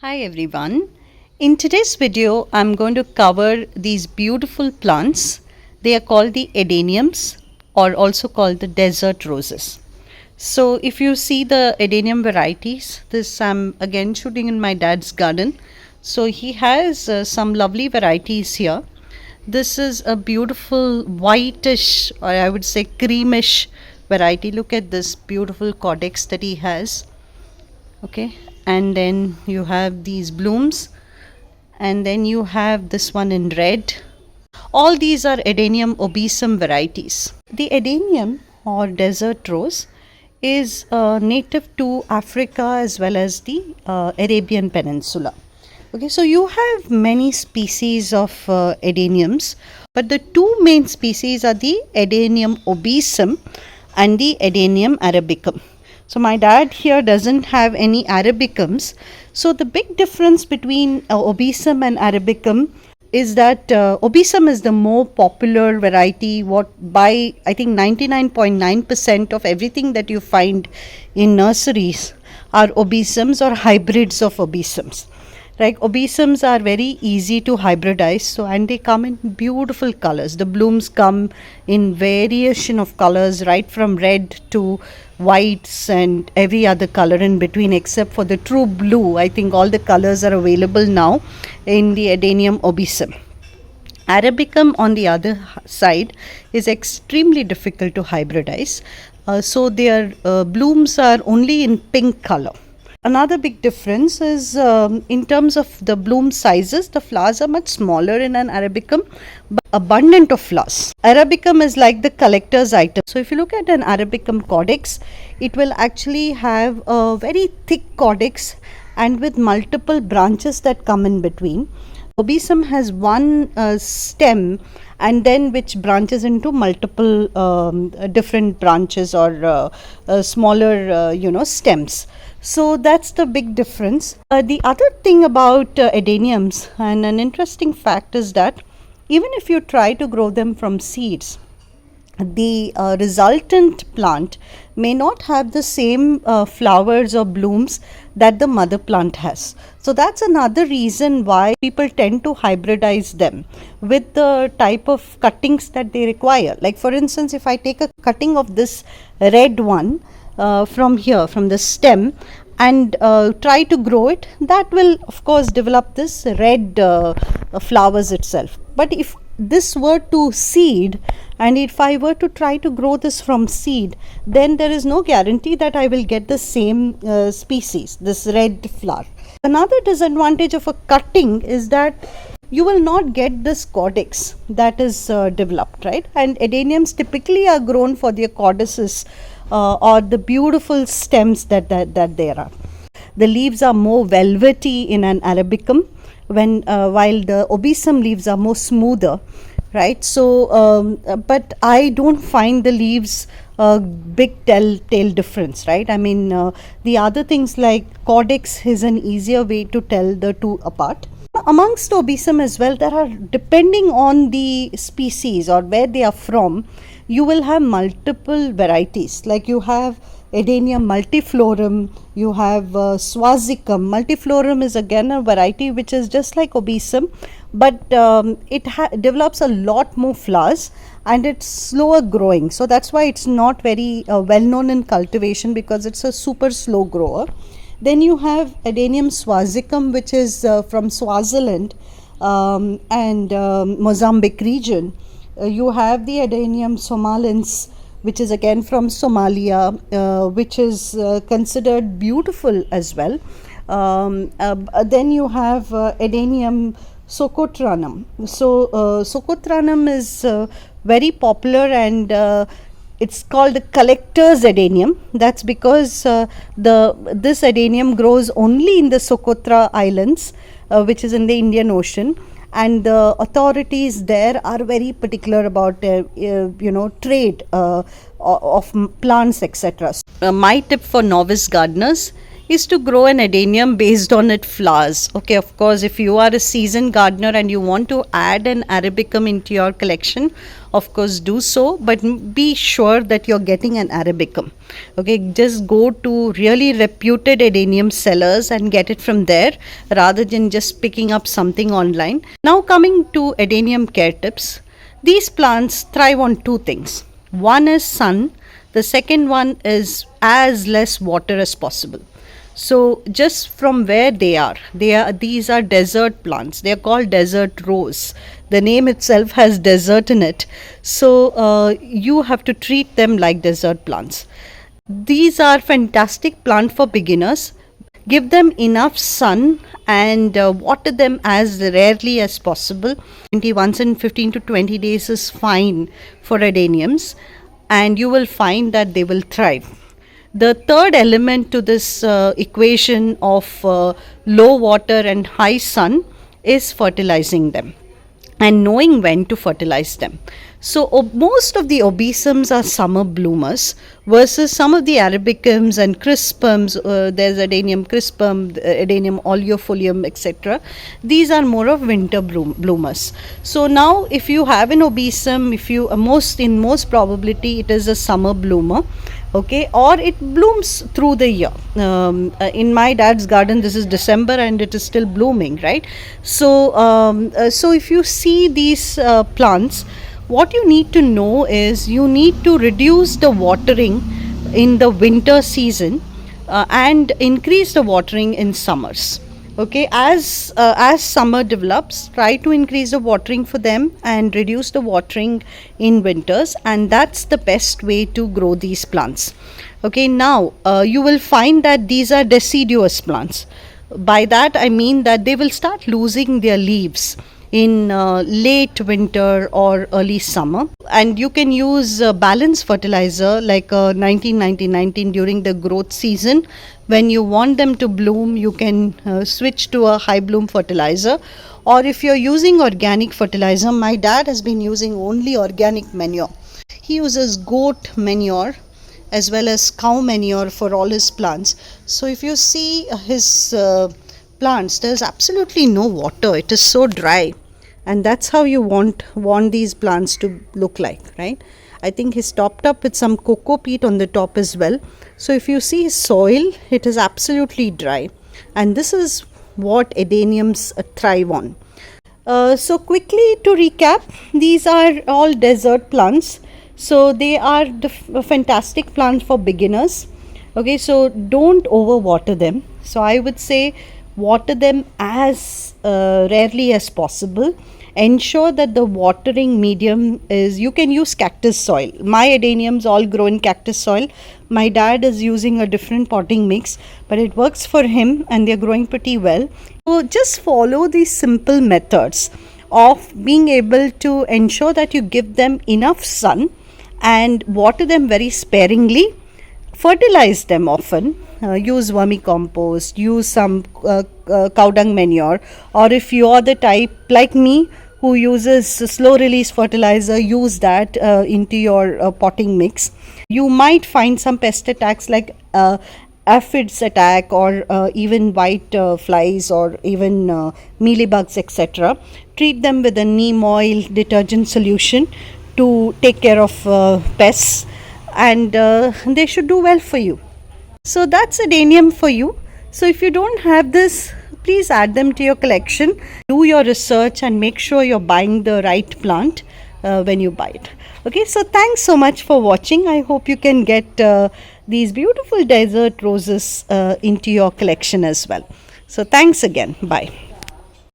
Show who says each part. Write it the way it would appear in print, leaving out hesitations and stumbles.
Speaker 1: Hi everyone. In today's video, I'm going to cover these beautiful plants. They are called the adeniums or also called the desert roses. So if you see the adenium varieties, this I'm again shooting in my dad's garden. So he has some lovely varieties here. This is a beautiful whitish or I would say creamish variety. Look at this beautiful codex that he has. Okay, and then you have these blooms, and then you have this one in red. All these are adenium obesum varieties. The adenium or desert rose is native to Africa as well as the Arabian Peninsula. Okay, so you have many species of adeniums, but the two main species are the adenium obesum and the adenium arabicum. So my dad here doesn't have any arabicums. So the big difference between obesum and arabicum is that obesum is the more popular variety. What by I think 99.9% of everything that you find in nurseries are obesums or hybrids of obesums. Right, obesums are very easy to hybridize, so and they come in beautiful colors. The blooms come in variation of colors, right from red to whites and every other color in between except for the true blue. I think all the colors are available now in the adenium obesum. Arabicum, on the other side, is extremely difficult to hybridize. So their blooms are only in pink color. Another big difference is in terms of the bloom sizes, the flowers are much smaller in an arabicum, but abundant of flowers. Arabicum is like the collector's item. So if you look at an arabicum codex, it will actually have a very thick codex and with multiple branches that come in between. Obesum has one stem and then which branches into multiple different branches or smaller stems. So that's the big difference. The other thing about adeniums, and an interesting fact is that even if you try to grow them from seeds, the resultant plant may not have the same flowers or blooms that the mother plant has. So that's another reason why people tend to hybridize them with the type of cuttings that they require. Like for instance, if I take a cutting of this red one from here, from the stem, and try to grow it, that will of course develop this red flowers itself. But if this were to seed and if I were to try to grow this from seed, then there is no guarantee that I will get the same species, this red flower. Another disadvantage of a cutting is that you will not get this codex that is developed, right? And adeniums typically are grown for their codices or the beautiful stems that there are. The leaves are more velvety in an arabicum, while the obesum leaves are more smoother, right? So but I don't find the leaves big telltale difference, right? I mean the other things like codex is an easier way to tell the two apart. Amongst obesum as well, there are, depending on the species or where they are from, you will have multiple varieties. Like you have adenium multiflorum, you have swazicum. Multiflorum is again a variety which is just like obesum, but it develops a lot more flowers and it's slower growing. So that's why it's not very well known in cultivation, because it's a super slow grower. Then you have adenium swazicum, which is from Swaziland and Mozambique region. You have the adenium somalins, which is again from Somalia, which is considered beautiful as well. Then you have adenium socotranum. So socotranum is very popular, and it's called the collector's adenium. That's because this adenium grows only in the Socotra Islands, which is in the Indian Ocean, and the authorities there are very particular about trade of plants, etc. My tip for novice gardeners is to grow an adenium based on its flowers. Okay, of course, if you are a seasoned gardener and you want to add an arabicum into your collection, of course do so, but be sure that you're getting an arabicum. Okay, just go to really reputed adenium sellers and get it from there rather than just picking up something online. Now coming to adenium care tips. These plants thrive on two things. One is sun, the second one is as less water as possible. So just from where these are desert plants. They are called desert rose. The name itself has desert in it. So you have to treat them like desert plants. These are fantastic plant for beginners. Give them enough sun and water them as rarely as possible. Once in 15 to 20 days is fine for adeniums, and you will find that they will thrive. The third element to this equation of low water and high sun is fertilizing them and knowing when to fertilize them. So most of the obesums are summer bloomers versus some of the arabicums and crispums. There's adenium crispum, adenium oleifolium, etc. These are more of winter bloomers. So now if you have an obesum, if you in most probability it is a summer bloomer. Okay, or it blooms through the year. In my dad's garden, this is December and it is still blooming, right? So if you see these plants, what you need to know is you need to reduce the watering in the winter season and increase the watering in summers. Okay, as summer develops, try to increase the watering for them and reduce the watering in winters, and that's the best way to grow these plants. Okay, now you will find that these are deciduous plants. By that I mean that they will start losing their leaves in late winter or early summer, and you can use balanced fertilizer like 19-19-19 during the growth season. When you want them to bloom, you can switch to a high bloom fertilizer, or if you're using organic fertilizer, my dad has been using only organic manure. He uses goat manure as well as cow manure for all his plants. So if you see his plants, there's absolutely no water. It is so dry, and that's how you want these plants to look like, right? I think he's topped up with some cocoa peat on the top as well. So if you see his soil, it is absolutely dry, and this is what adeniums thrive on. So quickly to recap, these are all desert plants. So they are the fantastic plants for beginners. Okay, so don't overwater them. So I would say water them as rarely as possible. Ensure that the watering medium is, you can use cactus soil. My adeniums all grow in cactus soil. My dad is using a different potting mix, but it works for him and they're growing pretty well. So just follow these simple methods of being able to ensure that you give them enough sun and water them very sparingly. Fertilize them often. Use vermicompost, use some cow dung manure, or if you are the type like me who uses slow release fertilizer, use that into your potting mix. You might find some pest attacks like aphids attack, or even white flies, or even mealybugs, etc. Treat them with a neem oil detergent solution to take care of pests, and they should do well for you. So that's adenium for you. So if you don't have this, please add them to your collection. Do your research and make sure you're buying the right plant when you buy it. Okay, so thanks so much for watching. I hope you can get these beautiful desert roses into your collection as well. So thanks again. Bye.